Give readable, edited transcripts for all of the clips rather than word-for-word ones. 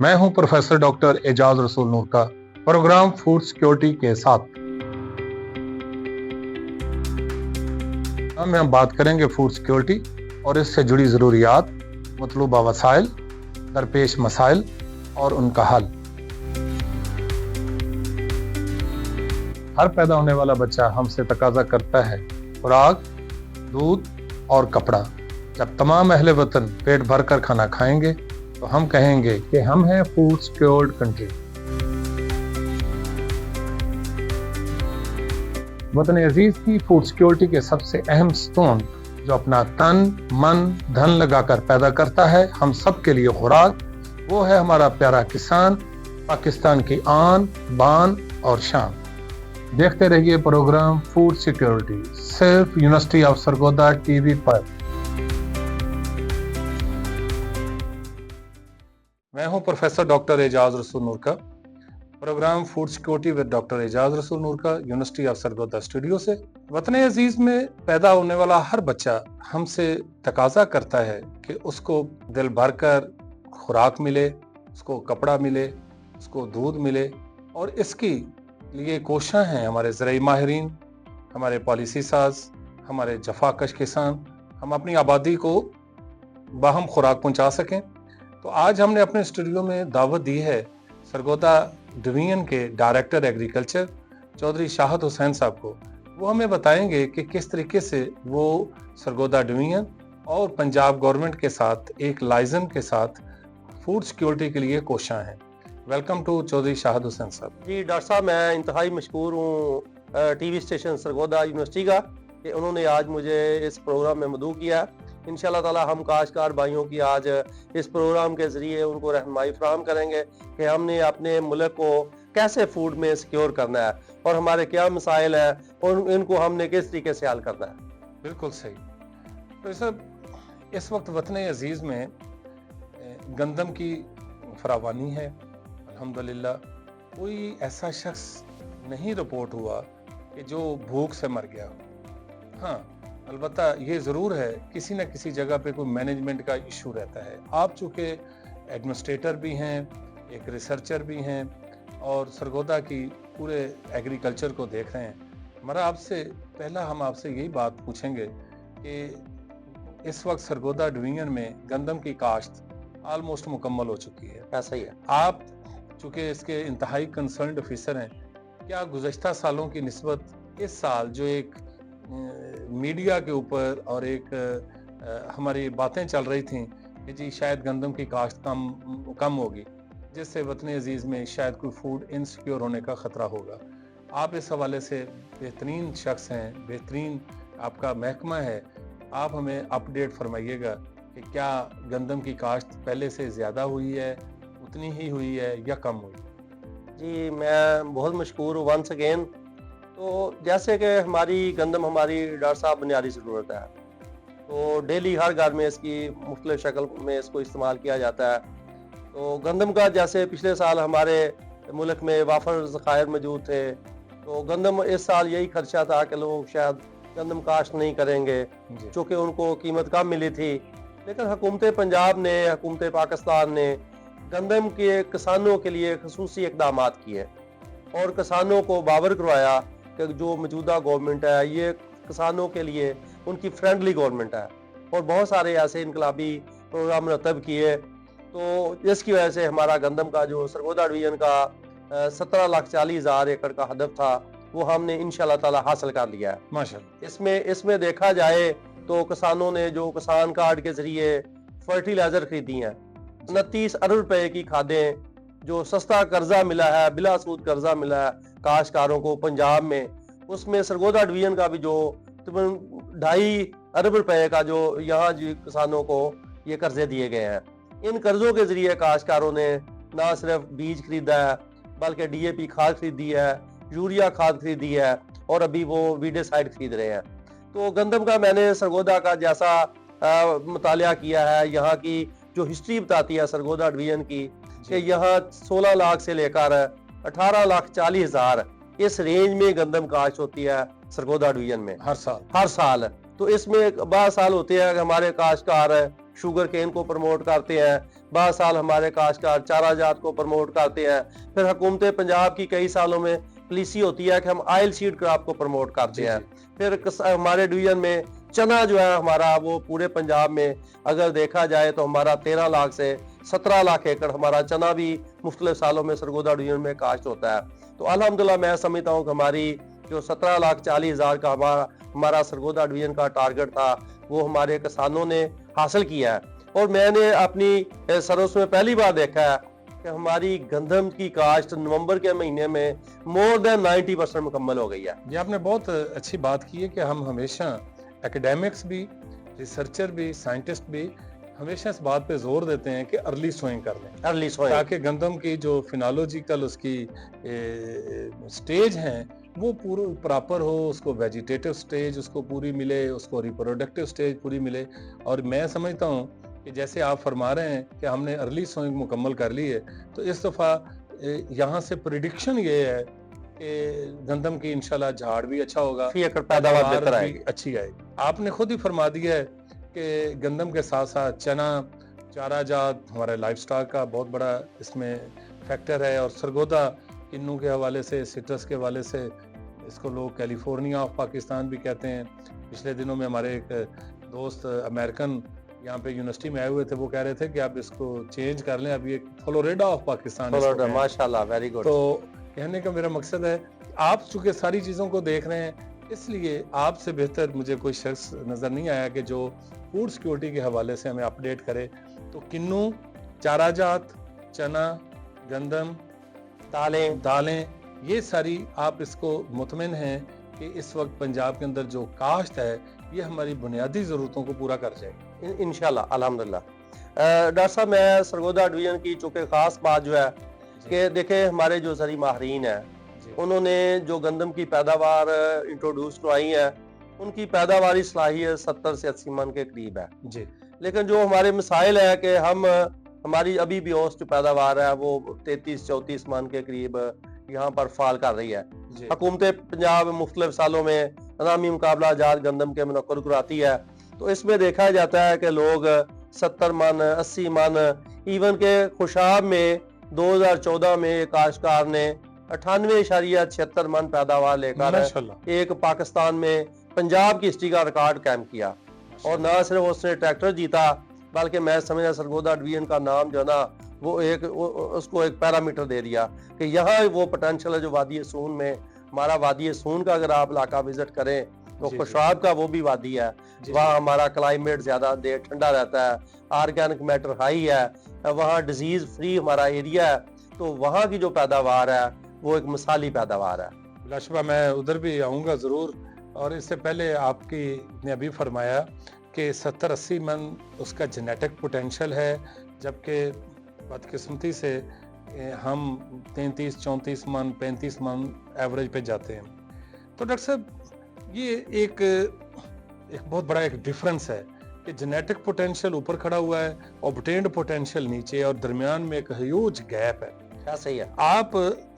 मैं हूं professor doctor Ejaz Rasool Noor का प्रोग्राम फूड सिक्योरिटी के साथ। हम बात करेंगे फूड सिक्योरिटी और इससे जुड़ी ज़रूरियात, मतलूबा वसाइल, दरपेश मसाइल और उनका हल। हर पैदा होने वाला बच्चा हमसे तकाजा करता है खुराक, दूध और कपड़ा। जब तमाम अहले वतन पेट भर कर खाना खाएंगे तो हम कहेंगे कि हम हैं फूड सिक्योर्ड कंट्री। वतन अजीज की फूड सिक्योरिटी के सबसे अहम स्तून जो अपना तन, मन, धन लगाकर पैदा करता है हम सब के लिए खुराक, वो है हमारा प्यारा किसान, पाकिस्तान की आन, बान और शान। देखते रहिए प्रोग्राम फूड सिक्योरिटी सिर्फ यूनिवर्सिटी ऑफ सरगोदा टीवी पर। मैं हूं प्रोफेसर डॉक्टर एजाज रसूल नूर का program food security with doctor Ejaz Rasool Noor का यूनिवर्सिटी ऑफ सरगोदा स्टूडियो से। वतन अजीज में पैदा होने वाला हर बच्चा हमसे तकाजा करता है कि उसको दिल भर कर खुराक मिले, उसको कपड़ा मिले, उसको दूध मिले, और इसकी लिए कोशिशें हैं हमारे ज़राई माहिरीन, हमारे पॉलिसी साज, हमारे जफाकश किसान, हम अपनी आबादी को बाहम खुराक पहुंचा सकें। तो आज हमने अपने स्टूडियो में दावत दी है सरगोदा डिवीजन के डायरेक्टर एग्रीकल्चर चौधरी शाहद हुसैन साहब को। वो हमें बताएंगे कि किस तरीके से वो सरगोदा डिवीजन और पंजाब गवर्नमेंट के साथ एक लाइजन के साथ फूड सिक्योरिटी के लिए कोशिशें हैं। वेलकम टू चौधरी शाहद हुसैन साहब। जी डॉक्टर साहब, मैं इंतहाई मशकूर हूँ टीवी स्टेशन सरगोदा यूनिवर्सिटी का कि उन्होंने आज मुझे इस प्रोग्राम में मदऊ किया। इंशाल्लाह ताला हम काश्तकार भाइयों की आज इस प्रोग्राम के ज़रिए उनको रहनुमाई फराहम करेंगे कि हमने अपने मुल्क को कैसे फूड में सिक्योर करना है और हमारे क्या मसाइल हैं और इनको हमने किस तरीके से हल करना है। बिल्कुल सही। तो सब इस वक्त वतन अजीज़ में गंदम की फरावानी है अल्हम्दुलिल्लाह। कोई ऐसा शख्स नहीं रिपोर्ट हुआ कि जो भूख से मर गया। हाँ, अलबत्ता ये ज़रूर है किसी न किसी जगह पे कोई मैनेजमेंट का इशू रहता है। आप चूँकि एडमिनिस्ट्रेटर भी हैं, एक रिसर्चर भी हैं और सरगोदा की पूरे एग्रीकल्चर को देख रहे हैं, हमारा आपसे पहला हम आपसे यही बात पूछेंगे कि इस वक्त सरगोदा डिवीजन में गंदम की काश्त आलमोस्ट मुकम्मल हो चुकी है। ऐसा ही है। आप चूँकि इसके इंतहाई कंसर्न्ड ऑफिसर हैं, क्या गुज़श्ता सालों की निस्बत इस साल जो एक मीडिया के ऊपर और एक हमारी बातें चल रही थी कि जी शायद गंदम की काश्त कम होगी, जिससे वतन अजीज़ में शायद कोई फूड इनसिक्योर होने का ख़तरा होगा, आप इस हवाले से बेहतरीन शख्स हैं, बेहतरीन आपका महकमा है, आप हमें अपडेट फरमाइएगा कि क्या गंदम की काश्त पहले से ज़्यादा हुई है, उतनी ही हुई है या कम हुई? जी मैं बहुत मशकूर हूँ वंस अगेन। तो जैसे कि हमारी गंदम हमारी डॉक्टर साहब बुनियादी ज़रूरत है, तो डेली हर घर में इसकी मुख्तलिफ शक्ल में इसको इस्तेमाल किया जाता है। तो गंदम का जैसे पिछले साल हमारे मुल्क में वाफर ज़खायर मौजूद थे, तो गंदम इस साल यही खर्चा था कि लोग शायद गंदम काश्त नहीं करेंगे चूँकि उनको कीमत कम मिली थी। लेकिन हुकूमत पंजाब ने, हुकूमत पाकिस्तान ने गंदम के किसानों के लिए खसूसी इक़दाम किए और किसानों को बावर करवाया कि जो मौजूदा गवर्नमेंट है ये किसानों के लिए उनकी फ्रेंडली गवर्नमेंट है, और बहुत सारे ऐसे इनकलाबी प्रोग्राम मुरतब किए। तो जिसकी वजह से हमारा गंदम का जो सरगोदा डिवीजन का 17,40,000 एकड़ का हदफ था वो हमने इंशाल्लाह ताला हासिल कर लिया है माशाअल्लाह। इसमें देखा जाए तो किसानों ने जो किसान कार्ड के जरिए फर्टिलाइजर खरीदी हैं, 29 अरब रुपए की खादें, जो सस्ता कर्जा मिला है, बिला सूद कर्जा मिला है काश्तकारों को पंजाब में, उसमें सरगोदा डिवीजन का भी जो 2.5 अरब रुपए का जो यहाँ किसानों को ये कर्जे दिए गए हैं। इन कर्जों के जरिए काश्तकारों ने ना सिर्फ बीज खरीदा है बल्कि DAP खाद खरीदी है, यूरिया खाद खरीदी है और अभी वो वीडिसाइड खरीद रहे हैं। तो गंदम का मैंने सरगोदा का जैसा मुतालिया किया है, यहाँ की जो हिस्ट्री बताती है सरगोदा डिवीजन की कि यहाँ 16 लाख से लेकर 18,40,000 इस रेंज में गंदम काश्त होती है सरगोदा डिवीजन में हर साल। तो इसमें 12 साल होते हैं कि हमारे काश्तकार शुगर केन को प्रमोट करते हैं, بعض साल हमारे काश्तकार चारा जात को प्रमोट करते हैं। फिर हुकूमत पंजाब की कई सालों में पॉलिसी होती है कि हम ऑयल सीड क्रॉप को प्रमोट करते हैं। फिर हमारे डिवीजन में चना जो है हमारा, वो पूरे पंजाब में अगर देखा जाए तो हमारा 13 लाख से 17 लाख एकड़ हमारा चना भी मुख्तलिफ सालों में सरगोदा डिवीजन में काश्त होता है। तो अल्हम्दुलिल्लाह मैं समझता हूँ कि हमारी जो 17,40,000 का हमारा सरगोदा डिवीजन का टारगेट था, वो हमारे किसानों ने हासिल किया है। और मैंने अपनी सर्विस में पहली बार देखा है कि हमारी गंदम की काश्त नवंबर के महीने में मोर देन 90% मुकम्मल हो गई है। ये आपने बहुत अच्छी बात की है कि हम हमेशा एकेडमिक्स भी, रिसर्चर भी, साइंटिस्ट भी हमेशा इस बात पे जोर देते हैं कि अर्ली सोइंग कर लें, अर्ली सोइंग, ताकि गंदम की जो फिनोलॉजिकल उसकी स्टेज हैं वो पूरा प्रॉपर हो, उसको वेजिटेटिव स्टेज उसको पूरी मिले, उसको रिप्रोडक्टिव स्टेज पूरी मिले। और मैं समझता हूँ कि जैसे आप फरमा रहे हैं कि हमने अर्ली सोइंग मुकम्मल कर ली है, तो इस दफ़ा यहाँ से प्रिडिक्शन ये है कि गंदम की इंशाल्लाह झाड़ भी अच्छा होगा, पैदावार बेहतर आएगी, अच्छी आएगी। आपने खुद ही फरमा दिया है कि गंदम के साथ साथ चना, चारा जात हमारे लाइफ स्टॉक का बहुत बड़ा इसमें फैक्टर है। और सरगोदा किन्नू के हवाले से, सिट्रस के हवाले से इसको लोग कैलिफोर्निया ऑफ पाकिस्तान भी कहते हैं। पिछले दिनों में हमारे एक दोस्त अमेरिकन यहाँ पे यूनिवर्सिटी में आए हुए थे, वो कह रहे थे कि आप इसको चेंज कर लें, अभी एक फ्लोरिडा ऑफ पाकिस्तान। माशाल्लाह, वेरी गुड। तो कहने का मेरा मकसद है, आप चूंकि सारी चीज़ों को देख रहे हैं, इसलिए आपसे बेहतर मुझे कोई शख्स नज़र नहीं आया कि जो फूड सिक्योरिटी के हवाले से हमें अपडेट करे। तो किन्नू, चारा जात, चना, गंदम, दालें, ये सारी आप इसको मुतमिन हैं कि इस वक्त पंजाब के अंदर जो काश्त है ये हमारी बुनियादी ज़रूरतों को पूरा कर जाएगी इंशाल्लाह, अल्हम्दुलिल्लाह। डॉक्टर साहब, मैं सरगोदा डिवीजन की चूँकि ख़ास बात जो है कि देखें, हमारे जो ज़री माहरीन हैं उन्होंने जो गंदम की पैदावार इंट्रोड्यूस करवाई है, उनकी पैदावारी सलाहियत 70 से 80 मन के करीब है जी। लेकिन जो हमारे मिसाइल है कि हमारी अभी भी औसत पैदावार है वो 33-34 मन के करीब यहाँ पर फाल कर रही है। हुकूमत पंजाब मुख्तलिफ सालों में अनामी मुकाबला आजाद गंदम के मुनक्कद कराती है, तो इसमें देखा जाता है कि लोग 70 मन, 80 मन, इवन के खुशाब में 2014 में काश्तकार ने 98.76 मन पैदावार लेकर एक पाकिस्तान में पंजाब की हिस्ट्री का रिकॉर्ड कायम किया। और ना सिर्फ उसने ट्रैक्टर जीता, बल्कि मैं समझा सरगोदा डिवीजन का नाम जो ना वो उसको एक पैरामीटर दे दिया कि यहाँ वो पोटेंशियल है जो वादी सून में। हमारा वादी सून का अगर आप इलाका विजिट करें तो खुशाब का वो भी वादी है, वहाँ हमारा क्लाइमेट ज्यादा देर ठंडा रहता है, ऑर्गेनिक मैटर हाई है, वहाँ डिजीज फ्री हमारा एरिया है, तो वहाँ की जो पैदावार है वो एक मिसाली पैदावार है। बिलाशुबा मैं उधर भी आऊँगा ज़रूर। और इससे पहले आपकी ने अभी फरमाया कि 70-80 मन उसका जेनेटिक पोटेंशियल है, जबकि बदकिस्मती से हम 33-34 मन, 35 मन एवरेज पे जाते हैं। तो डॉक्टर साहब, ये एक बहुत बड़ा एक डिफरेंस है कि जेनेटिक पोटेंशियल ऊपर खड़ा हुआ है, ऑब्टेन्ड पोटेंशियल नीचे, और दरमियान में एक ह्यूज गैप है। क्या सही है? आप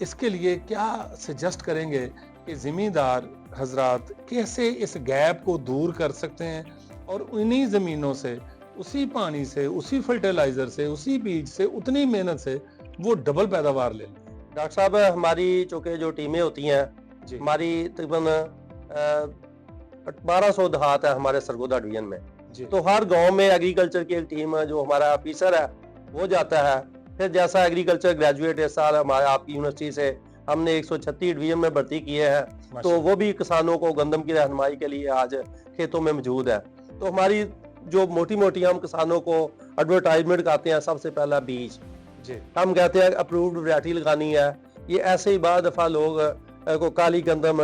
इसके लिए क्या सजेस्ट करेंगे कि जिम्मेदार हजरात कैसे इस गैप को दूर कर सकते हैं और उन्हीं ज़मीनों से, उसी पानी से, उसी फर्टिलाइजर से, उसी बीज से, उतनी मेहनत से वो डबल पैदावार ले लें? डॉक्टर साहब, हमारी चूँकि जो टीमें होती हैं, हमारी तकरीबन 1200 देहात है हमारे सरगोदा डिवीजन में, तो हर गांव में एग्रीकल्चर की एक टीम है, जो हमारा ऑफिसर है वो जाता है। फिर जैसा एग्रीकल्चर ग्रेजुएट इस साल हमारे आपकी यूनिवर्सिटी से हमने 136 डिवीजन में भर्ती किए हैं, तो वो भी किसानों को गंदम की रहनुमाई के लिए आज खेतों में मौजूद है। तो हमारी जो मोटी मोटी हम किसानों को एडवर्टाइजमेंट करते हैं, सबसे पहला बीज हम कहते हैं अप्रूव्ड वैरायटी लगानी है। ये ऐसे ही बाद दफा लोग को काली गंदम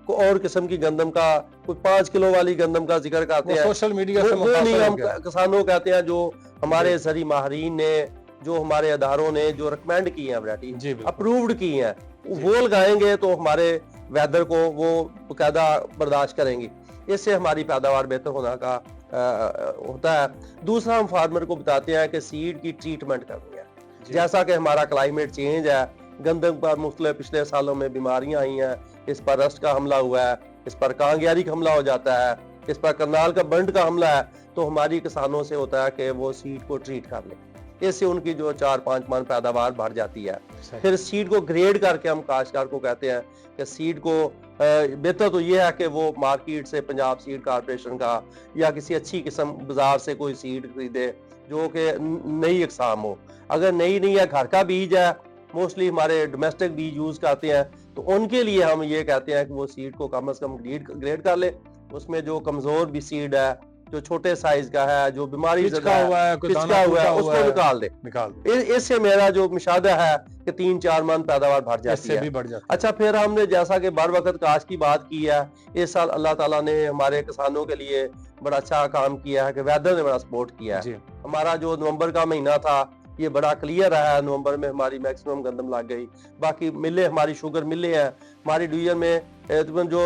को और किस्म की गंदम का, कोई 5 किलो वाली गंदम का जिक्र करते हैं सोशल मीडिया से। वो नहीं, हम किसानों कहते हैं जो हमारे सरी माहरीन ने, जो हमारे अदारों ने जो रिकमेंड की है वैरायटी, अप्रूव्ड की है, वो लगाएंगे तो हमारे वेदर को वो बकायदा बर्दाश्त करेंगी। इससे हमारी पैदावार बेहतर होना का होता है। दूसरा, हम फार्मर को बताते हैं कि सीड की ट्रीटमेंट करनी है। जैसा कि हमारा क्लाइमेट चेंज है, गंदम पर मुख्तलिफ पिछले सालों में बीमारियां आई हैं, इस पर रस्ट का हमला हुआ है, इस पर कांगियारी का हमला हो जाता है, इस पर करनाल का बंड का हमला है, तो हमारी किसानों से होता है कि वो सीड को ट्रीट कर लें। इससे उनकी जो 4-5 मन पैदावार बढ़ जाती है। सही। फिर सीड को ग्रेड करके हम काश्तकार को कहते हैं कि सीड को बेहतर तो ये है कि वो मार्केट से पंजाब सीड कारपोरेशन का या किसी अच्छी किस्म बाजार से कोई सीड खरीदे जो कि नई इकसाम हो। अगर नई नहीं है, घर का बीज है, मोस्टली हमारे डोमेस्टिक बीज यूज करते हैं, तो उनके लिए हम ये कहते हैं कि वो सीड को कम से कम ग्रेड कर ले। उसमें जो कमजोर भी सीड है, जो छोटे साइज का है, जो बीमारी पिचका हुआ है, कोई दाना हुआ है, टूटा उसको हुआ है, निकाल दे। निकाल दे। इससे मेरा जो मुशाहदा है कि 3-4 मन पैदावार बढ़ जाती इससे है। भी बढ़ जाता अच्छा, फिर हमने जैसा कि बर वक्त काश की बात की है, इस साल अल्लाह ताला ने हमारे किसानों के लिए बड़ा अच्छा काम किया है कि वेदर ने बड़ा सपोर्ट किया है है। जी। हमारा जो नवंबर का महीना था ये बड़ा क्लियर रहा है। नवंबर में हमारी मैक्सिमम गंदम लग गई। बाकी मिले, हमारी शुगर मिले हैं, हमारी डिवीजन में तकरीबन जो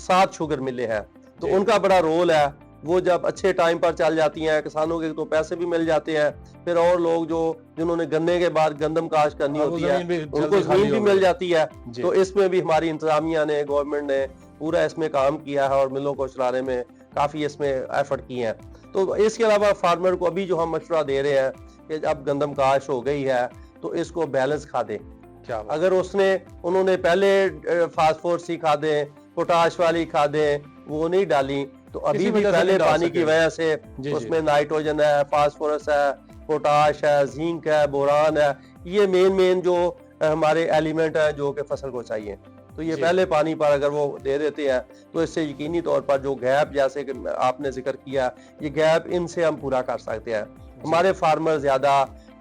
7 शुगर मिले हैं, तो जी। उनका बड़ा रोल है। वो जब अच्छे टाइम पर चल जाती हैं, किसानों के तो पैसे भी मिल जाते हैं, फिर और लोग जो जिन्होंने गन्ने के बाद गंदम काश करनी अब वो होती है जमीन भी उनको जल्दी खाली जमीन भी हो मिल गई। जाती है। जी। तो इसमें भी हमारी इंतजामिया ने, गवर्नमेंट ने पूरा इसमें काम किया है और मिलों को चलाने में काफी इसमें एफर्ट किए हैं। तो इसके अलावा फार्मर को अभी जो हम मशवरा दे रहे हैं कि अब गंदम काश हो गई है तो इसको बैलेंस खादें। क्या बात। अगर उन्होंने पहले फास्फोरस की खादें, पोटाश वाली खादें वो नहीं डाली, तो अभी किसी भी वजह से पहले नहीं डाल पानी सके। की वजह से जी, उसमें नाइट्रोजन है, फास्फोरस है, पोटाश है, जिंक है, बोरान है, ये मेन जो हमारे एलिमेंट है जो कि फसल को चाहिए। तो ये जी। पहले पानी पर अगर वो दे देते हैं तो इससे यकीनी तौर पर जो गैप, जैसे कि आपने जिक्र किया, ये गैप इनसे हम पूरा कर सकते हैं। हमारे फार्मर ज्यादा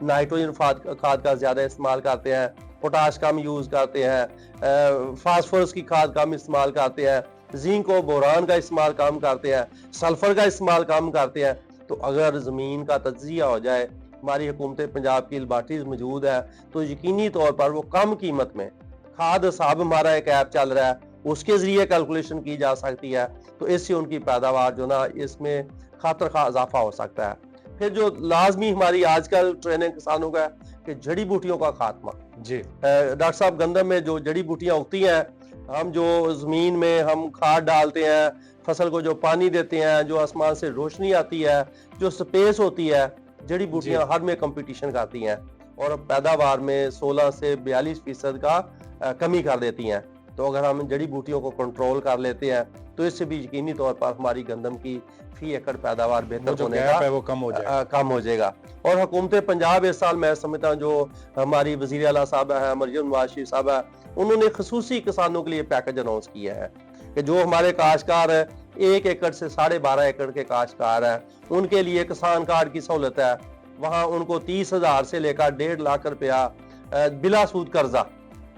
नाइट्रोजन खाद का ज्यादा इस्तेमाल करते हैं, पोटाश कम यूज करते हैं, फास्फोरस की खाद कम इस्तेमाल करते हैं, जिंक और बोरान का इस्तेमाल कम करते हैं, सल्फर का इस्तेमाल कम करते हैं। तो अगर जमीन का तज्जिया हो जाए, हमारी हुकूमत पंजाब की लेबॉर्ट्रीज मौजूद है, तो यकीनी तौर पर वो कम कीमत में खाद साहब, हमारा एक ऐप चल रहा है, उसके जरिए कैलकुलेशन की जा सकती है। तो इससे उनकी पैदावार जो ना, इसमें खातर खा इजाफा हो सकता है। फिर जो लाजमी हमारी आजकल ट्रेनिंग किसानों का है कि जड़ी बूटियों का खात्मा। जी। डॉक्टर साहब, गंदम में जो जड़ी बूटियां उगती हैं, हम जो जमीन में हम खाद डालते हैं, फसल को जो पानी देते हैं, जो आसमान से रोशनी आती है, जो स्पेस होती है, जड़ी बूटियां हर में कंपटीशन करती हैं और पैदावार में 16 से 42% का कमी कर देती हैं। तो अगर हम जड़ी बूटियों को कंट्रोल कर लेते हैं तो इससे भी यकीनी तौर पर हमारी गंदम की फी एकड़ पैदावार बेहतर होने का वो कम हो जाएगा। कम हो जाएगा। और हुकूमत पंजाब इस साल, मैं समझता हूँ, जो हमारी वज़ीर आला साहब है, मरियम नवाज शरीफ साहब है, उन्होंने खसूसी किसानों के लिए पैकेज अनाउंस किया है कि जो हमारे काश्तकार है, 1 एकड़ से 12.5 एकड़ के काश्तकार हैं, उनके लिए किसान कार्ड की सहूलत है। वहाँ उनको 30,000 से लेकर 1.5 लाख रुपया बिला सूद कर्जा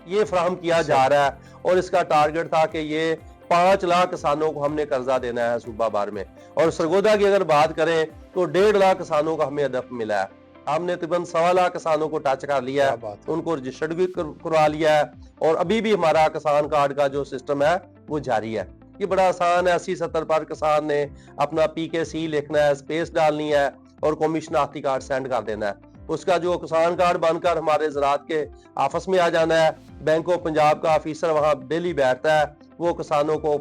ये फराहम किया जा रहा है। और इसका टारगेट था कि ये 5 लाख किसानों को हमने कर्जा देना है सूबा भर में। और सरगोदा की अगर बात करें तो 1.5 लाख किसानों को हमें हदफ मिला है। हमने तकरीबन 1.25 लाख किसानों को टच कर लिया है, उनको रजिस्टर्ड भी करवा लिया है। और अभी भी हमारा किसान कार्ड का जो सिस्टम है वो जारी है। ये बड़ा आसान है। 80-70 पर किसान ने अपना PKC लिखना है, स्पेस डालनी है और कौमी शनाख्ती कार्ड सेंड कर देना है। उसका जो किसान कार्ड बनकर हमारे ज़राअत के ऑफिस में आ जाना है। बैंक ऑफ पंजाब का ऑफिसर वहाँ डेली बैठता है, वो किसानों को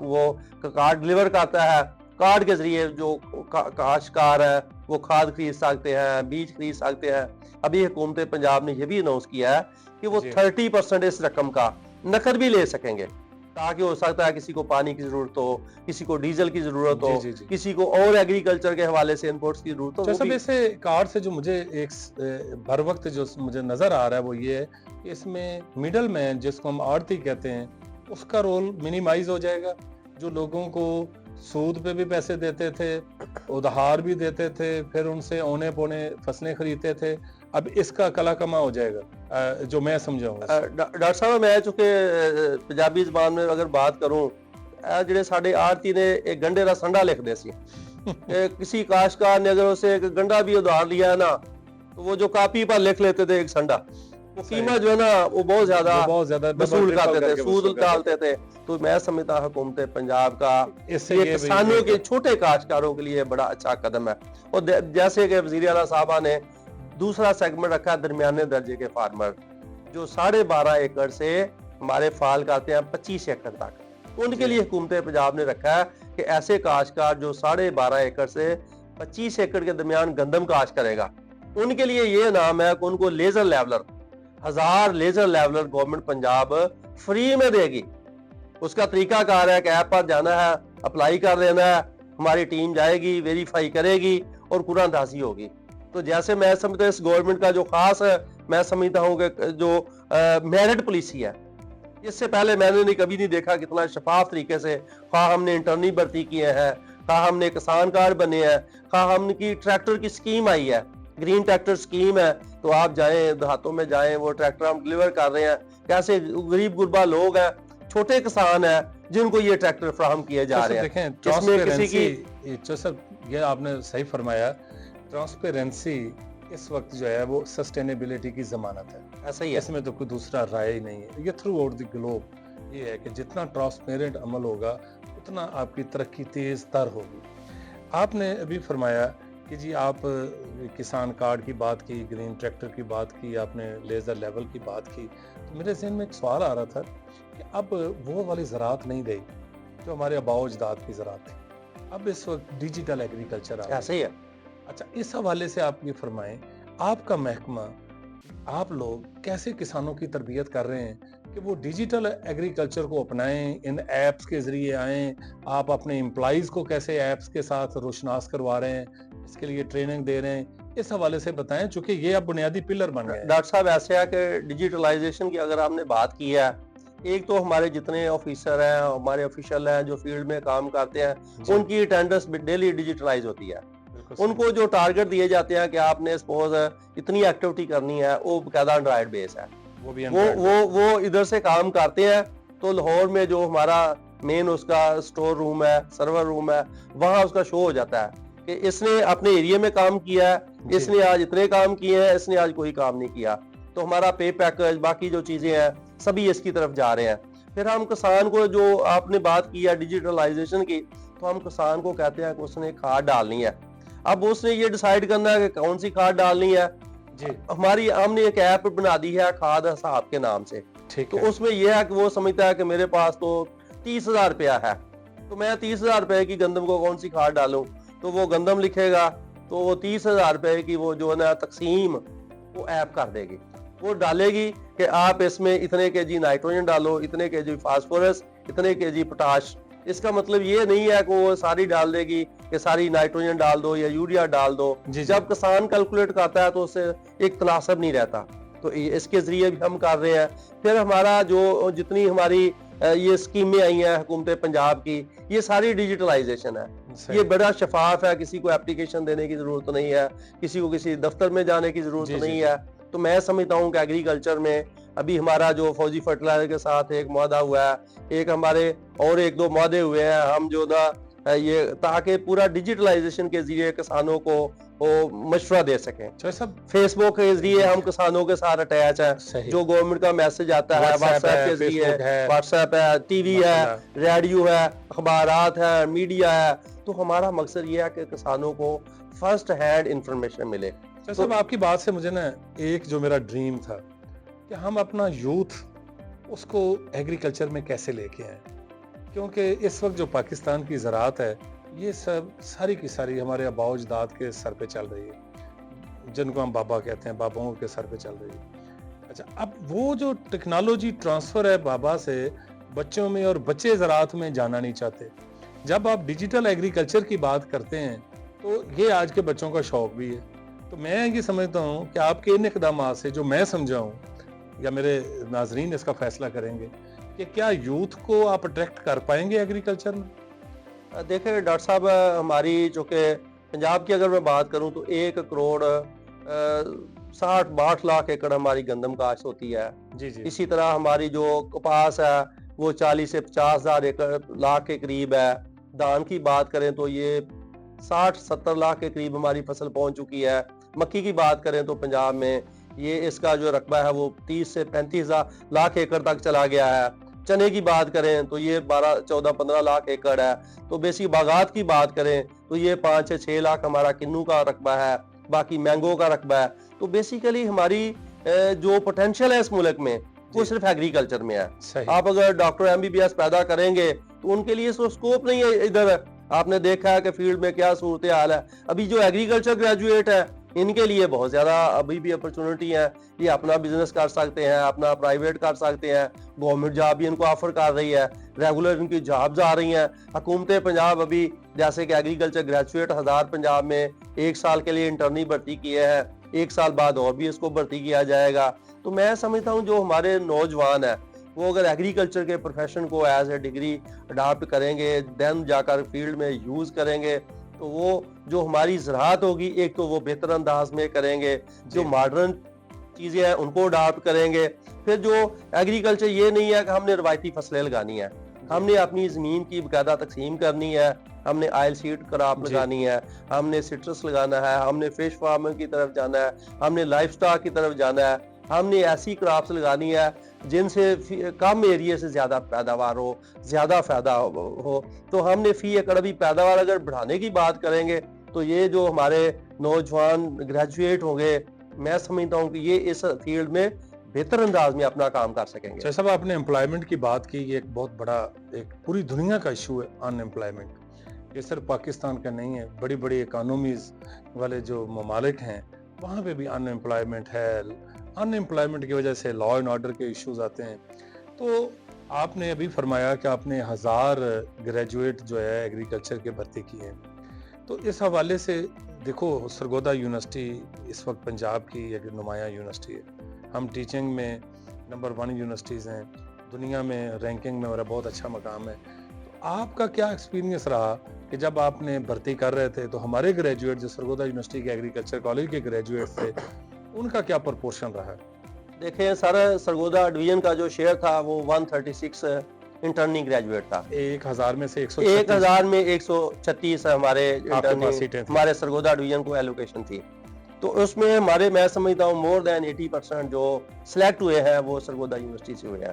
वो कार्ड डिलीवर करता है। कार्ड के जरिए जो काश्तकार है वो खाद खरीद सकते हैं, बीज खरीद सकते हैं। अभी हुकूमत पंजाब ने यह भी अनाउंस किया है कि वो 30% इस रकम का नकद भी ले सकेंगे, ताकि हो सकता है किसी को पानी की जरूरत हो, किसी को डीजल की जरूरत हो, किसी को और एग्रीकल्चर के हवाले से इनपुट्स की जरूरत हो। सब ऐसे कार्ड से जो मुझे एक भर वक्त जो मुझे नजर आ रहा है वो ये है कि इसमें मिडल मैन, जिसको हम आड़ती कहते हैं, उसका रोल मिनिमाइज हो जाएगा। जो लोगों को सूद पे भी पैसे देते थे, उधार भी देते थे, फिर उनसे औने पौने फसलें खरीदते थे, अब इसका कला कमा हो जाएगा, जो मैं समझा हूं। डॉक्टर साहब, मैं चूंकि पंजाबी जबान में अगर बात करूं, ਜਿਹੜੇ ਸਾਡੇ आड़ती ने एक गंडे का संडा लिख दे सी किसी काश्तकार ने अगर उसे एक गंडा भी उधार लिया है ना, तो वो जो कापी पर लिख लेते थे एक संडा, वो कीमत जो है ना वो बहुत ज्यादा वसूल करते थे, सूद डालते थे। तो मैं समझता हुकूमत पंजाब का ये किसानों के छोटे काश्तकारों के लिए बड़ा अच्छा कदम है। और जैसे कि वज़ीर आला साहबा ने दूसरा सेगमेंट रखा है, दरमियाने दर्जे के फार्मर जो 12.5 एकड़ से हमारे फाल करते हैं 25 एकड़ तक, उनके लिए हुकूमत पंजाब ने रखा है कि ऐसे काश्तकार जो 12.5 एकड़ से 25 एकड़ के दरमियान गंदम काश्त करेगा, ان کے لیے یہ نام ہے کہ ان کو laser leveller 1000 laser leveller government Punjab free میں دے گی. اس کا طریقہ کار ہے کہ ایپ پر جانا ہے, اپلائی کر دینا ہے, ہماری ٹیم جائے گی, ویریفائی کرے گی اور قرآن اندازی ہوگی. تو جیسے میں سمجھتا ہوں اس گورنمنٹ کا جو خاص ہے, میں سمجھتا ہوں کہ جو میرٹ پالیسی ہے, اس سے پہلے میں نے کبھی نہیں دیکھا کتنا شفاف طریقے سے, خواہ ہم نے انٹرنی بھرتی کیے ہیں, خواہ ہم نے کسان کارڈ بنے ہیں, خواہ ہم کی ٹریکٹر کی سکیم آئی ہے, گرین ٹریکٹر سکیم ہے, تو آپ جائیں دیہاتوں میں جائیں, وہ ٹریکٹر ہم ڈلیور کر رہے ہیں. کیسے غریب غربا لوگ ہیں, چھوٹے کسان ہیں جن کو یہ ٹریکٹر فراہم کیے جا رہے ہیں. دیکھیں اس میں کسی کی ٹرانسپیرنسی, یہ آپ نے صحیح فرمایا, ٹرانسپیرنسی اس وقت جو ہے وہ سسٹینیبلٹی کی ضمانت ہے. ایسا ہی ہے. اس میں تو کوئی دوسرا رائے ہی نہیں ہے. یہ تھرو آؤٹ دی گلوب یہ ہے کہ جتنا ٹرانسپیرنٹ عمل ہوگا اتنا آپ کی ترقی تیز تر ہوگی. آپ نے ابھی فرمایا کہ جی آپ کسان کارڈ کی بات کی, گرین ٹریکٹر کی بات کی, آپ نے لیزر لیول کی بات کی, تو میرے ذہن میں ایک سوال آ رہا تھا کہ اب وہ والی زراعت نہیں رہی جو ہمارے آباء و اجداد کی زراعت تھی. اب اس وقت ڈیجیٹل ایگریکلچر آ گیا. ایسا ہی ہے. اچھا, اس حوالے سے آپ یہ فرمائیں, آپ کا محکمہ, آپ لوگ کیسے کسانوں کی تربیت کر رہے ہیں کہ وہ ڈیجیٹل ایگریکلچر کو اپنائیں, ان ایپس کے ذریعے آئیں, آپ اپنے امپلائیز کو کیسے ایپس کے ساتھ روشناس کروا رہے ہیں, اس کے لیے ٹریننگ دے رہے ہیں, اس حوالے سے بتائیں, چونکہ یہ اب بنیادی پلر بن گئے ہیں. ڈاکٹر صاحب ایسے ہے کہ ڈیجیٹلائزیشن کی اگر آپ نے بات کی ہے, ایک تو ہمارے جتنے آفیسر ہیں, ہمارے آفیشل ہیں جو فیلڈ میں کام کرتے ہیں, ان کی اٹینڈنس ڈیلی ڈیجیٹلائز ہوتی ہے. ان کو جو ٹارگٹ دیے جاتے ہیں کہ آپ نے سپوز اتنی ایکٹیویٹی کرنی ہے, وہ باقاعدہ اینڈرائڈ بیس ہے, وہ ادھر سے کام کرتے ہیں. تو لاہور میں جو ہمارا مین اس کا سٹور روم ہے, سرور روم ہے, وہاں اس کا شو ہو جاتا ہے کہ اس نے اپنے ایریا میں کام کیا ہے, اس نے آج اتنے کام کیے ہیں, اس نے آج کوئی کام نہیں کیا. تو ہمارا پے پیکج, باقی جو چیزیں ہیں, سبھی اس کی طرف جا رہے ہیں. پھر ہم کسان کو, جو آپ نے بات کی ہے ڈیجیٹلائزیشن کی, تو ہم کسان کو کہتے ہیں کہ اس نے کھاد ڈالنی ہے. اب اس نے یہ ڈیسائیڈ کرنا ہے کہ کون سی کھاد ڈالنی ہے. جی, ہم نے ایک ایپ بنا دی ہے کھاد حساب کے نام سے. تو اس میں یہ ہے کہ وہ سمجھتا ہے کہ میرے پاس تو 30,000 روپیہ ہے, تو میں 30,000 روپے کی گندم کو کون سی کھاد ڈالوں, تو وہ گندم لکھے گا, تو وہ 30,000 روپے کی وہ جو ہے نا تقسیم وہ ایپ کر دے گی. وہ ڈالے گی کہ آپ اس میں اتنے کے جی نائٹروجن ڈالو, اتنے کے جی فاسفورس, اتنے کے جی پوٹاش. اس کا مطلب یہ نہیں ہے کہ وہ ساری ڈال دے گی کہ ساری نائٹروجن ڈال دو یا یوریا ڈال دو. جب کسان کیلکولیٹ کرتا ہے تو اس سے ایک تناسب نہیں رہتا. تو اس کے ذریعے بھی ہم کر رہے ہیں. پھر ہمارا جو جتنی ہماری یہ اسکیمیں آئی ہیں حکومت پنجاب کی, یہ ساری ڈیجیٹلائزیشن ہے. یہ بڑا شفاف ہے, کسی کو اپلیکیشن دینے کی ضرورت نہیں ہے, کسی کو کسی دفتر میں جانے کی ضرورت نہیں ہے. تو میں سمجھتا ہوں کہ ایگریکلچر میں ابھی ہمارا جو فوجی فرٹیلائزر کے ساتھ ایک معاہدہ ہوا ہے, ایک ہمارے اور 1-2 معاہدے ہوئے ہیں, ہم جو نا یہ تاکہ پورا ڈیجیٹلائزیشن کے ذریعے کسانوں کو مشورہ دے سکیں. فیس بک کے ذریعے ہم کسانوں کے ساتھ اٹیچ ہیں, جو گورنمنٹ کا میسج آتا ہے واٹس ایپ کے ذریعے, واٹس ایپ ہے, ٹی وی ہے, ریڈیو ہے, اخبارات ہے, میڈیا ہے. تو ہمارا مقصد یہ ہے کہ کسانوں کو فرسٹ ہینڈ انفارمیشن ملے. صاحب, آپ کی بات سے مجھے نا ایک جو میرا ڈریم تھا کہ ہم اپنا یوتھ اس کو ایگریکلچر میں کیسے لے کے آئیں, کیونکہ اس وقت جو پاکستان کی زراعت ہے یہ سب ساری کی ساری ہمارے آباء و اجداد کے سر پہ چل رہی ہے, جن کو ہم بابا کہتے ہیں, باباؤں کے سر پہ چل رہی ہے. اچھا, اب وہ جو ٹیکنالوجی ٹرانسفر ہے بابا سے بچوں میں, اور بچے زراعت میں جانا نہیں چاہتے. جب آپ ڈیجیٹل ایگریکلچر کی بات کرتے ہیں تو یہ آج کے بچوں کا شوق بھی ہے. تو میں یہ سمجھتا ہوں کہ آپ کے ان اقدامات سے, جو میں سمجھا ہوں, یا میرے ناظرین اس کا فیصلہ کریں گے کہ کیا یوتھ کو آپ اٹریکٹ کر پائیں گے ایگریکلچر میں. دیکھیں ڈاکٹر صاحب, ہماری چونکہ پنجاب کی اگر میں بات کروں تو 1 کروڑ 60-62 لاکھ ایکڑ ہماری گندم کاشت ہوتی ہے. اسی طرح ہماری جو کپاس ہے وہ 40 سے 50 ہزار لاکھ کے قریب ہے. دھان کی بات کریں تو یہ 60-70 لاکھ کے قریب ہماری فصل پہنچ چکی ہے. مکی کی بات کریں تو پنجاب میں یہ اس کا جو رقبہ ہے وہ 30 سے 35 لاکھ ایکڑ تک چلا گیا ہے. چنے کی بات کریں تو یہ 12-14-15 لاکھ ایکڑ ہے. تو بیسک باغات کی بات کریں تو یہ 5 سے 6 لاکھ ہمارا کنو کا رقبہ ہے, باقی مینگو کا رقبہ ہے. تو بیسیکلی ہماری جو پوٹینشیل ہے اس ملک میں وہ صرف ایگریکلچر میں ہے. آپ اگر ڈاکٹر MBBS پیدا کریں گے تو ان کے لیے سکوپ نہیں ہے ادھر. آپ نے دیکھا ہے کہ فیلڈ میں کیا صورتحال ہے. ابھی جو ایگریکلچر گریجویٹ ہے ان کے لیے بہت زیادہ ابھی بھی اپرچونٹی ہے. یہ اپنا بزنس کر سکتے ہیں, اپنا پرائیویٹ کر سکتے ہیں, گورنمنٹ جاب بھی ان کو آفر کر رہی ہے, ریگولر ان کی جابز آ رہی ہیں. حکومت پنجاب ابھی جیسے کہ ایگریکلچر گریجویٹ 1000 پنجاب میں 1 سال کے لیے انٹرنی بھرتی کیے ہیں, 1 سال بعد اور بھی اس کو بھرتی کیا جائے گا. تو میں سمجھتا ہوں جو ہمارے نوجوان ہیں وہ اگر ایگریکلچر کے پروفیشن کو ایز اے ڈگری اڈاپٹ کریں گے, دین جا کر فیلڈ میں یوز کریں گے, تو وہ جو ہماری زراعت ہوگی ایک تو وہ بہتر انداز میں کریں گے, جو ماڈرن چیزیں ہیں ان کو اڈاپٹ کریں گے. پھر جو ایگریکلچر یہ نہیں ہے کہ ہم نے روایتی فصلیں لگانی ہے, ہم نے اپنی زمین کی باقاعدہ تقسیم کرنی ہے, ہم نے آئل سیڈ کراپ لگانی ہے, ہم نے سٹرس لگانا ہے, ہم نے فش فارمنگ کی طرف جانا ہے, ہم نے لائف سٹاک کی طرف جانا ہے, ہم نے ایسی کراپس لگانی ہے جن سے کم ایریے سے زیادہ پیداوار ہو, زیادہ فائدہ ہو. تو ہم نے فی ایکڑ بھی پیداوار اگر بڑھانے کی بات کریں گے تو یہ جو ہمارے نوجوان گریجویٹ ہوں گے, میں سمجھتا ہوں کہ یہ اس فیلڈ میں بہتر انداز میں اپنا کام کر سکیں گے. جیسا آپ نے امپلائمنٹ کی بات کی, یہ ایک بہت بڑا ایک پوری دنیا کا ایشو ہے ان امپلائمنٹ. یہ صرف پاکستان کا نہیں ہے, بڑی بڑی اکانومیز والے جو ممالک ہیں وہاں پہ بھی ان امپلائمنٹ ہے. ان امپلائمنٹ کی وجہ سے لا اینڈ آرڈر کے ایشوز آتے ہیں. تو آپ نے ابھی فرمایا کہ آپ نے 1000 گریجویٹ جو ہے ایگریکلچر کے بھرتی کیے ہیں, تو اس حوالے سے دیکھو سرگودا یونیورسٹی اس وقت پنجاب کی ایک نمایاں یونیورسٹی ہے. ہم ٹیچنگ میں نمبر 1 یونیورسٹیز ہیں, دنیا میں رینکنگ میں ہمارا بہت اچھا مقام ہے. تو آپ کا کیا ایکسپیرینس رہا کہ جب آپ نے بھرتی کر رہے تھے تو ہمارے گریجویٹ جو سرگودا یونیورسٹی کے ایگریکلچر کالج کے گریجویٹ تھے ان کا کیا پرپورشن رہا؟ دیکھیں سر, سرگودا ڈویژن کا جو شیئر تھا وہ 136 انٹرنی گریجویٹ تھا. 1000 میں سے 1000 میں 136 ہمارے سرگودا ڈویژن کو ایلوکیشن تھی. تو اس میں ہمارے میں سمجھتا ہوں مور دین 80% جو سلیکٹ ہوئے ہیں وہ سرگودا یونیورسٹی سے ہوئے ہیں.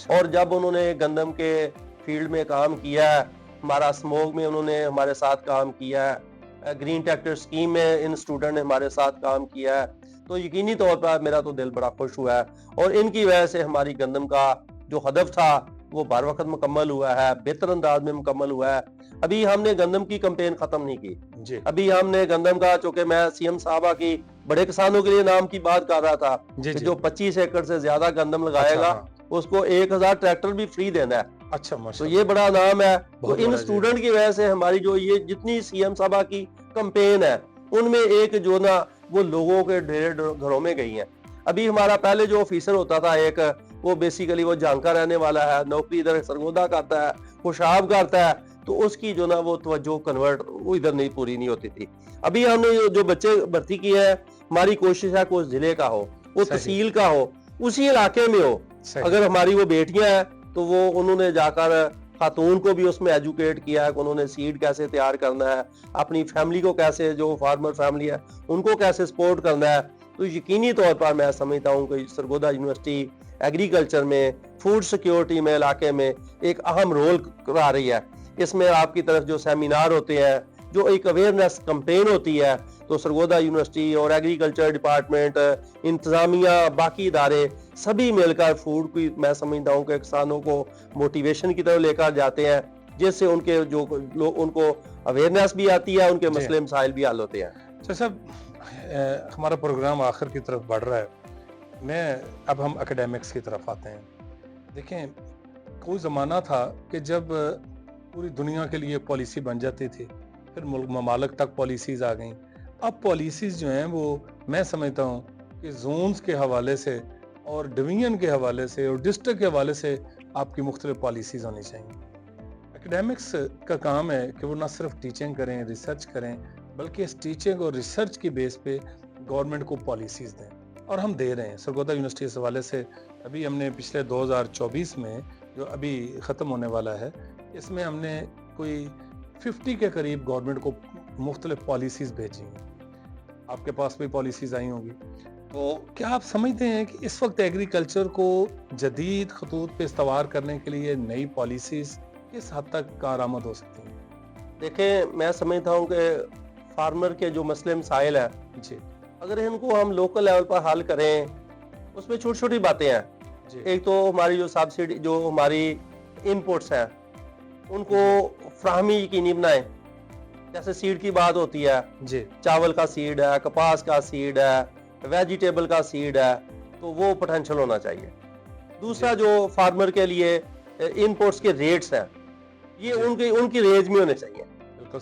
اور جب انہوں نے گندم کے فیلڈ میں کام کیا ہے, ہمارا اسموگ میں انہوں نے ہمارے ساتھ کام کیا ہے, گرین ٹریکٹر اسکیم میں ان اسٹوڈنٹ نے ہمارے ساتھ کام کیا ہے, تو یقینی طور پر میرا تو دل بڑا خوش ہوا ہے. اور ان کی وجہ سے ہماری گندم کا جو ہدف تھا وہ بر وقت مکمل ہوا ہے, بہتر انداز میں مکمل ہوا ہے. ابھی ہم نے گندم کی کمپین ختم نہیں کی جی. ابھی ہم نے گندم کا, چونکہ میں سی ایم صاحبہ کی بڑے کسانوں کے لیے نام کی بات کر رہا تھا جی کہ جو 25 ایکڑ سے زیادہ گندم لگائے گا اس کو 1000 ٹریکٹر بھی فری دینا ہے. اچھا, تو یہ بڑا نام ہے. تو ان اسٹوڈنٹ کی وجہ سے ہماری جو یہ جتنی سی ایم صاحبہ کی کمپین ہے ان میں ایک جو نا وہ لوگوں کے ڈھیر گھروں میں گئی ہیں. ابھی ہمارا پہلے جو آفیسر ہوتا تھا ایک, وہ بیسیکلی وہ جانکا رہنے والا ہے, نوکری ادھر سرگودا کرتا ہے, خوشاب کرتا ہے, تو اس کی جو نا وہ توجہ کنورٹ وہ ادھر نہیں پوری نہیں ہوتی تھی. ابھی ہم نے جو بچے بھرتی کیے ہیں, ہماری کوشش ہے کوئی ضلع کا ہو, وہ تحصیل کا ہو, اسی علاقے میں ہو. اگر ہماری وہ بیٹیاں ہیں تو وہ انہوں نے جا کر خاتون کو بھی اس میں ایجوکیٹ کیا ہے کہ انہوں نے سیڈ کیسے تیار کرنا ہے, اپنی فیملی کو کیسے, جو فارمر فیملی ہے ان کو کیسے سپورٹ کرنا ہے. تو یقینی طور پر میں سمجھتا ہوں کہ سرگودا یونیورسٹی ایگریکلچر میں, فوڈ سیکیورٹی میں علاقے میں ایک اہم رول کرا رہی ہے. اس میں آپ کی طرف جو سیمینار ہوتے ہیں, جو ایک اویئرنیس کمپین ہوتی ہے, تو سرگودا یونیورسٹی اور ایگریکلچر ڈپارٹمنٹ, انتظامیہ, باقی ادارے سبھی مل کر فوڈ کی میں سمجھتا ہوں کہ کسانوں کو موٹیویشن کی طرف لے کر جاتے ہیں, جس سے ان کے جو لوگ ان کو اویئرنیس بھی آتی ہے, ان کے مسئلے مسائل بھی حل ہوتے ہیں. اچھا صاحب, ہمارا پروگرام آخر کی طرف بڑھ رہا ہے. اب ہم اکیڈیمکس کی طرف آتے ہیں. دیکھیں, کوئی زمانہ تھا کہ جب پوری دنیا کے لیے پالیسی بن جاتی تھی, پھر ممالک تک پالیسیز آ گئیں. اب پالیسیز جو ہیں وہ میں سمجھتا ہوں کہ زونز کے حوالے سے اور ڈویژن کے حوالے سے اور ڈسٹرکٹ کے حوالے سے آپ کی مختلف پالیسیز ہونی چاہیے. اکیڈیمکس کا کام ہے کہ وہ نہ صرف ٹیچنگ کریں, ریسرچ کریں, بلکہ اس ٹیچنگ اور ریسرچ کی بیس پہ گورنمنٹ کو پالیسیز دیں, اور ہم دے رہے ہیں. سرگودا یونیورسٹی اس حوالے سے ابھی ہم نے پچھلے 2024 میں جو ابھی ختم ہونے والا ہے, اس میں ہم نے کوئی 50 کے قریب گورنمنٹ کو مختلف پالیسیز بھیجی ہیں. آپ کے پاس بھی پالیسیز آئی ہوں گی. تو کیا آپ سمجھتے ہیں کہ اس وقت ایگریکلچر کو جدید خطوط پہ استوار کرنے کے لیے نئی پالیسیز کس حد تک کارآمد ہو سکتی ہیں؟ دیکھیں, میں سمجھتا ہوں کہ فارمر کے جو مسئلے مسائل ہیں جی, اگر ان کو ہم لوکل لیول پر حل کریں, اس میں چھوٹی چھوٹی باتیں ہیں جی. ایک تو ہماری جو سبسڈی, جو ہماری انپوٹس ہیں ان کو فراہمی یقینی بنائیں. جیسے سیڈ کی بات ہوتی ہے، جی چاول کا سیڈ ہے، کپاس کا سیڈ ہے، ویجیٹیبل کا سیڈ ہے، تو وہ پوٹینشیل ہونا چاہیے۔ دوسرا جو فارمر کے لیے انپوٹس کے ریٹس ہیں، یہ ان کی رینج میں ہونے چاہیے۔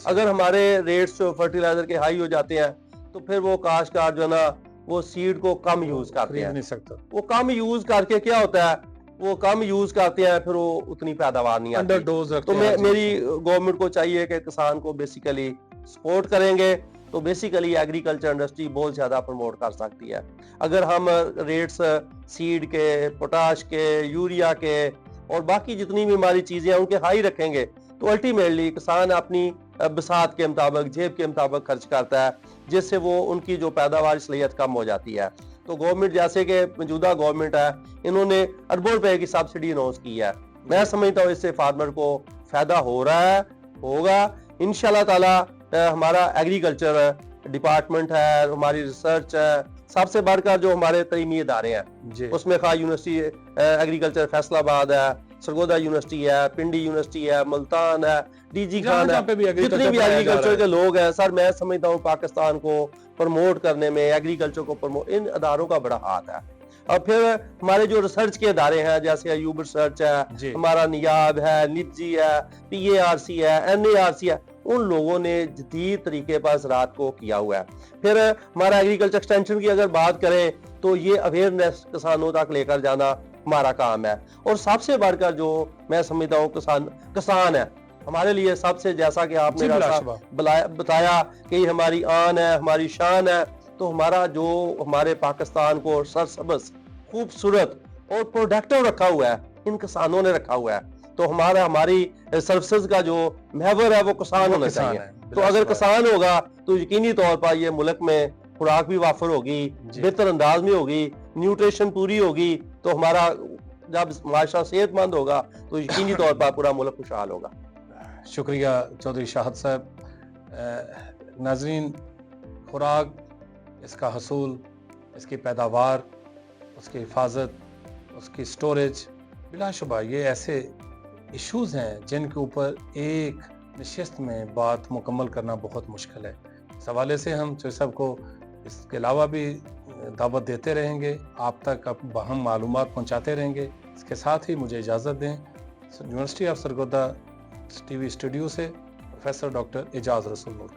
اگر ہمارے ریٹس فرٹیلائزر کے ہائی ہو جاتے ہیں تو پھر وہ کاشتکار جو ہے نا وہ سیڈ کو کم یوز کرتے ہیں، نہیں سکتا، وہ کم یوز کر کے کیا ہوتا ہے، وہ کم یوز کرتے ہیں، پھر وہ اتنی پیداوار نہیں انڈر آتی۔ ڈوز تو میری گورنمنٹ کو چاہیے کہ کسان کو بیسیکلی سپورٹ کریں گے تو بیسیکلی ایگریکلچر انڈسٹری بہت زیادہ پروموٹ کر سکتی ہے۔ اگر ہم ریٹس سیڈ کے، پوٹاش کے، یوریا کے اور باقی جتنی بھی ہماری چیزیں ہیں ان کے ہائی رکھیں گے تو الٹیمیٹلی کسان اپنی بساط کے مطابق، جیب کے مطابق خرچ کرتا ہے، جس سے وہ ان کی جو پیداوار صلاحیت کم ہو جاتی ہے۔ تو گورنمنٹ جیسے کہ موجودہ گورنمنٹ ہے، انہوں نے اربوں روپے کی سبسڈی اناؤنس کی ہے۔ میں سمجھتا ہوں اس سے فارمر کو فائدہ ہو رہا ہے، ہوگا انشاءاللہ تعالی۔ ہمارا ایگریکلچر ڈپارٹمنٹ ہے، ہماری ریسرچ ہے، سب سے بڑھ کر جو ہمارے تعلیمی ادارے ہیں اس میں خواہ یونیورسٹی ایگریکلچر فیصل آباد ہے، سرگودا یونیورسٹی ہے، پنڈی یونیورسٹی ہے، ملتان ہے، ڈی جی خان ہے، جتنی بھی ایگریکلچر کے لوگ ہیں، سر میں سمجھتا ہوں پاکستان کو پروموٹ کرنے میں، ایگریکلچر کو پروموٹ، ان اداروں کا بڑا ہاتھ ہے۔ اور پھر ہمارے جو ریسرچ کے ادارے ہیں جیسے ایوب ریسرچ ہے، ہمارا نیاب ہے، نپجی ہے، پی اے آر سی ہے، این اے آر سی ہے، ان لوگوں نے جدید طریقے پر زراعت کو کیا ہوا ہے۔ پھر ہمارا ایگریکلچر ایکسٹینشن کی اگر بات کریں تو یہ اویئرنیس کسانوں تک لے کر جانا ہمارا کام ہے۔ اور سب سے بڑھ کر جو میں سمجھتا ہوں کسان ہے ہمارے لیے سب سے، جیسا کہ آپ نے بتایا کہ یہ ہماری آن ہے، ہماری شان ہے، تو ہمارا جو ہمارے پاکستان کو سرسبز، خوبصورت اور پروڈکٹیو رکھا ہوا ہے ان کسانوں نے رکھا ہوا ہے۔ تو ہماری سروسز کا جو محور ہے وہ کسان ہونا چاہیے۔ تو اگر کسان ہوگا تو یقینی طور پر یہ ملک میں خوراک بھی وافر ہوگی، بہتر انداز میں ہوگی، نیوٹریشن پوری ہوگی، تو ہمارا جب معاشرہ صحت مند ہوگا تو یقینی طور پر پورا ملک خوشحال ہوگا۔ شکریہ چودھری شاہد صاحب۔ ناظرین، خوراک، اس کا حصول، اس کی پیداوار، اس کی حفاظت، اس کی سٹوریج، بلا شبہ یہ ایسے ایشوز ہیں جن کے اوپر ایک نشست میں بات مکمل کرنا بہت مشکل ہے۔ اس حوالے سے ہم چودھری صاحب کو اس کے علاوہ بھی دعوت دیتے رہیں گے، آپ تک باہم معلومات پہنچاتے رہیں گے۔ اس کے ساتھ ہی مجھے اجازت دیں۔ University of Sargodha T V studio سے پروفیسر ڈاکٹر اعجاز رسول نور۔